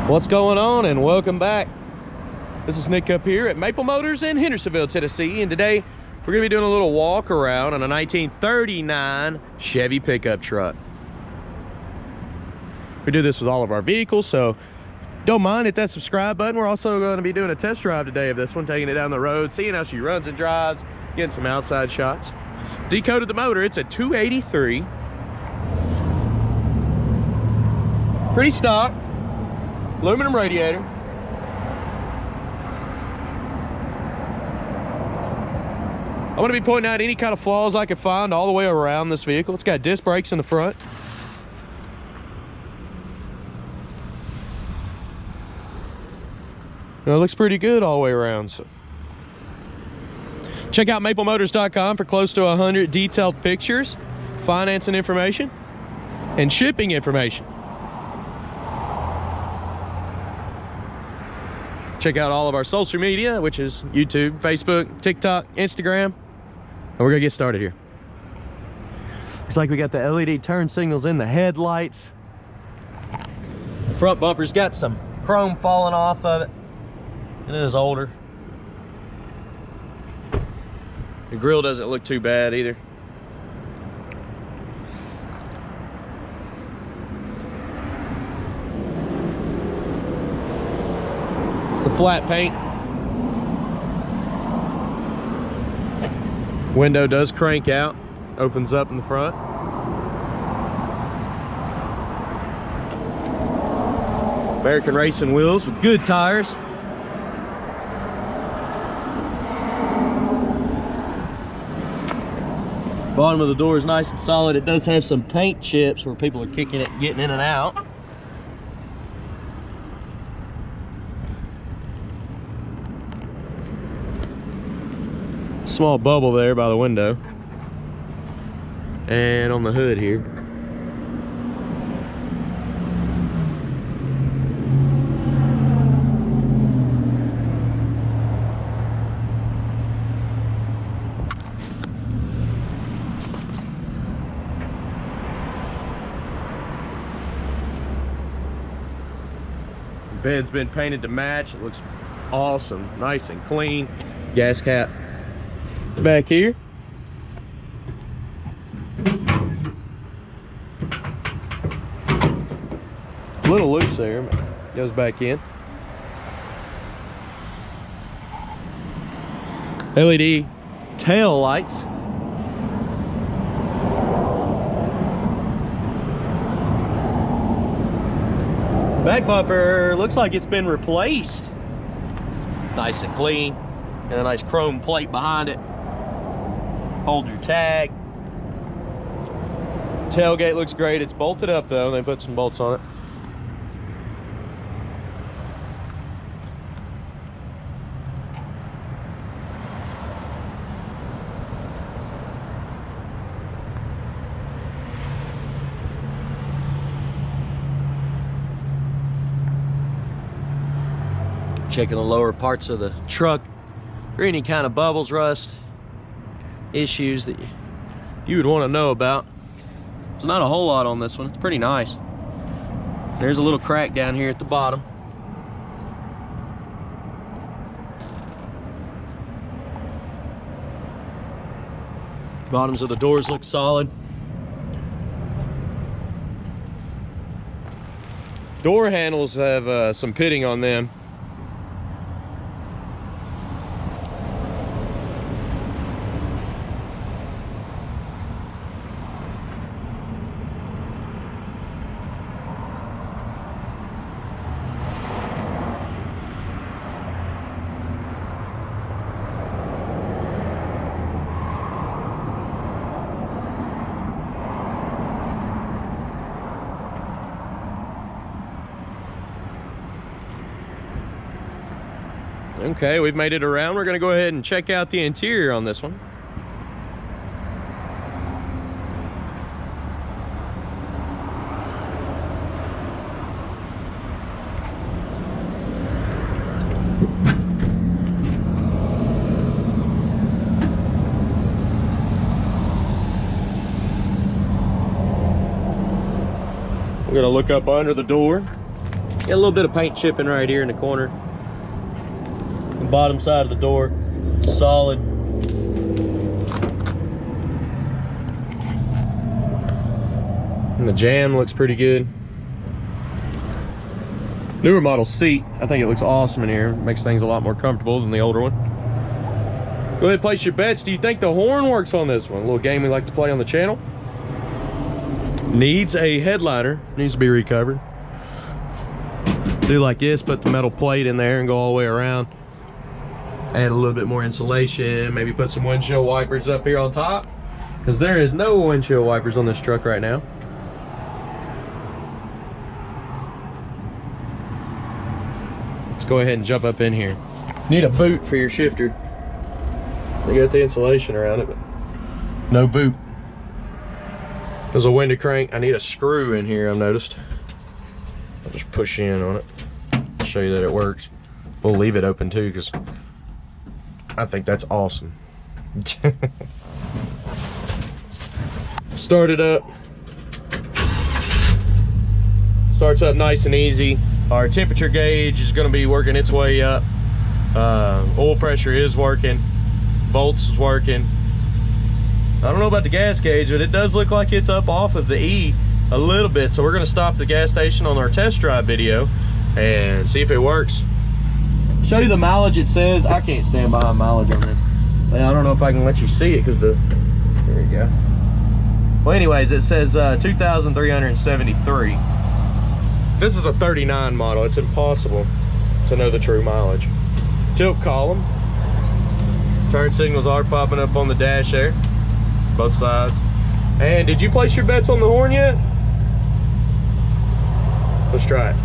What's going on, and welcome back. This is Nick up here at Maple Motors in Hendersonville, Tennessee, and today we're going to be doing a little walk around on a 1939 Chevy pickup truck. We do this with all of our vehicles, so don't mind, hit that subscribe button. We're also going to be doing a test drive today of this one, taking it down the road, seeing how she runs and drives, getting some outside shots. Decoded the motor. It's a 283. Pretty stock. Aluminum radiator. I'm going to be pointing out any kind of flaws I can find all the way around this vehicle. It's got disc brakes in the front. It looks pretty good all the way around. So check out maplemotors.com for close to 100 detailed pictures, financing information, and shipping information. Check out all of our social media, which is YouTube, Facebook, TikTok, Instagram, and we're gonna get started here. Looks like we got the LED turn signals in the headlights. The front bumper's got some chrome falling off of it. It is older. The grill doesn't look too bad either. It's a flat paint. Window does crank out, opens up in the front. American racing wheels with good tires. Bottom of the door is nice and solid. It does have some paint chips where people are kicking it, getting in and out. Small bubble there by the window. And on the hood here. Bed's been painted to match. It looks awesome, nice and clean. Gas cap back here. A little loose there, but goes back in. LED tail lights. Back bumper looks like it's been replaced. Nice and clean, and a nice chrome plate behind it. Hold your tag. Tailgate looks great. It's bolted up though. They put some bolts on it. Checking the lower parts of the truck for any kind of bubbles, rust, issues that you would want to know about. There's not a whole lot on this one. It's pretty nice. There's a little crack down here at the bottom. Bottoms of the doors look solid. Door handles have some pitting on them. Okay, we've made it around. We're gonna go ahead and check out the interior on this one. We're gonna look up under the door. Got a little bit of paint chipping right here in the corner. The bottom side of the door, solid. And the jamb looks pretty good. Newer model seat, I think it looks awesome in here. Makes things a lot more comfortable than the older one. Go ahead and place your bets. Do you think the horn works on this one? A little game we like to play on the channel. Needs a headliner, needs to be recovered. Do like this, put the metal plate in there and go all the way around. Add a little bit more insulation, maybe put some windshield wipers up here on top, because there is no windshield wipers on this truck right now. Let's go ahead and jump up in here. Need a boot for your shifter. They got the insulation around it, but no boot. There's a window crank. I need a screw in here, I've noticed. I'll just push in on it, show you that it works. We'll leave it open too, because I think that's awesome. Start it up. Starts up nice and easy. Our temperature gauge is going to be working its way up. Oil pressure is working. Volts is working. I don't know about the gas gauge, but it does look like it's up off of the E a little bit. So we're going to stop the gas station on our test drive video and see if it works. Show you the mileage it says. I can't stand behind mileage on this. I don't know if I can let you see it because there you go. Well, anyways, it says 2,373. This is a 39 model. It's impossible to know the true mileage. Tilt column. Turn signals are popping up on the dash there, both sides. And did you place your bets on the horn yet? Let's try it.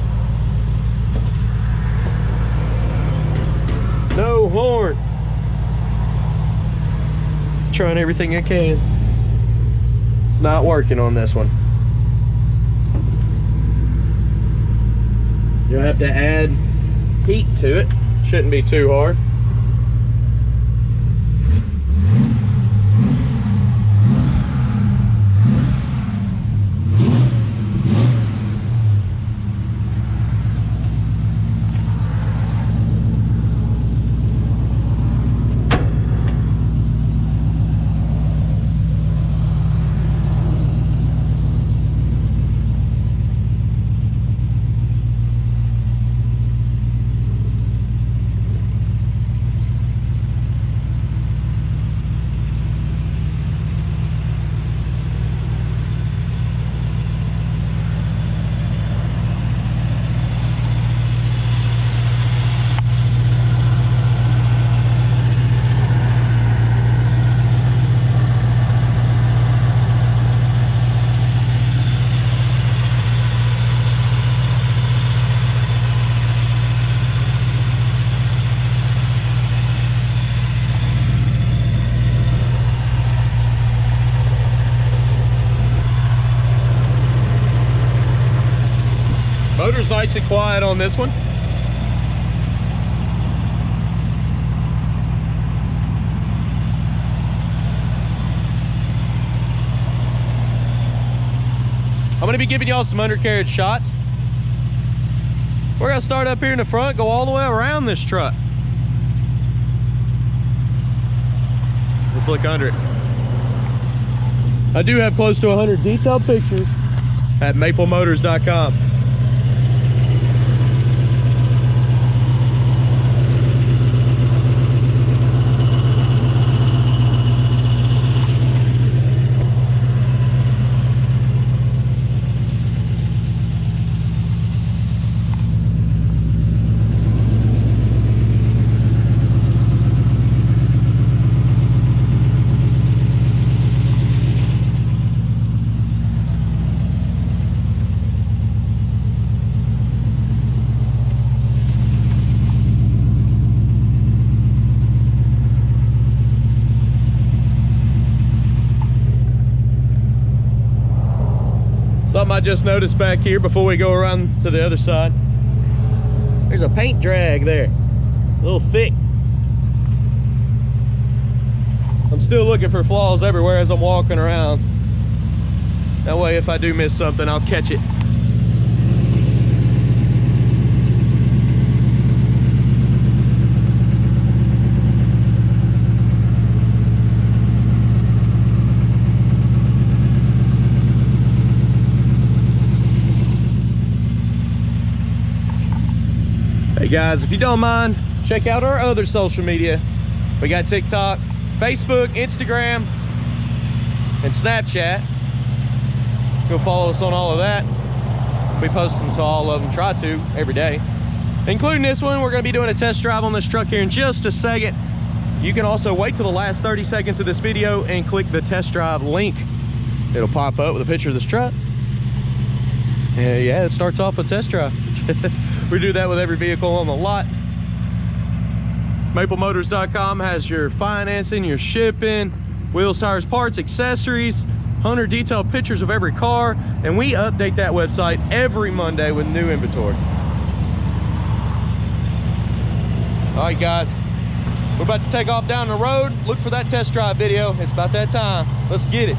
No horn. Trying everything I can. It's not working on this one. You'll have to add heat to it. Shouldn't be too hard. Motor's nice and quiet on this one. I'm going to be giving y'all some undercarriage shots. We're going to start up here in the front, go all the way around this truck. Let's look under it. I do have close to 100 detailed pictures at maplemotors.com. Something I just noticed back here before we go around to the other side. There's a paint drag there, a little thick. I'm still looking for flaws everywhere as I'm walking around. That way if I do miss something, I'll catch it. guys, if you don't mind, check out our other social media. We got TikTok, Facebook, Instagram, and Snapchat. Go follow us on all of that. We post them to all of them, try to, every day. Including this one, we're gonna be doing a test drive on this truck here in just a second. You can also wait till the last 30 seconds of this video and click the test drive link. It'll pop up with a picture of this truck. And yeah, it starts off with test drive. We do that with every vehicle on the lot. MapleMotors.com has your financing, your shipping, wheels, tires, parts, accessories, 100 detailed pictures of every car, and we update that website every Monday with new inventory. All right, guys, we're about to take off down the road. Look for that test drive video. It's about that time. Let's get it.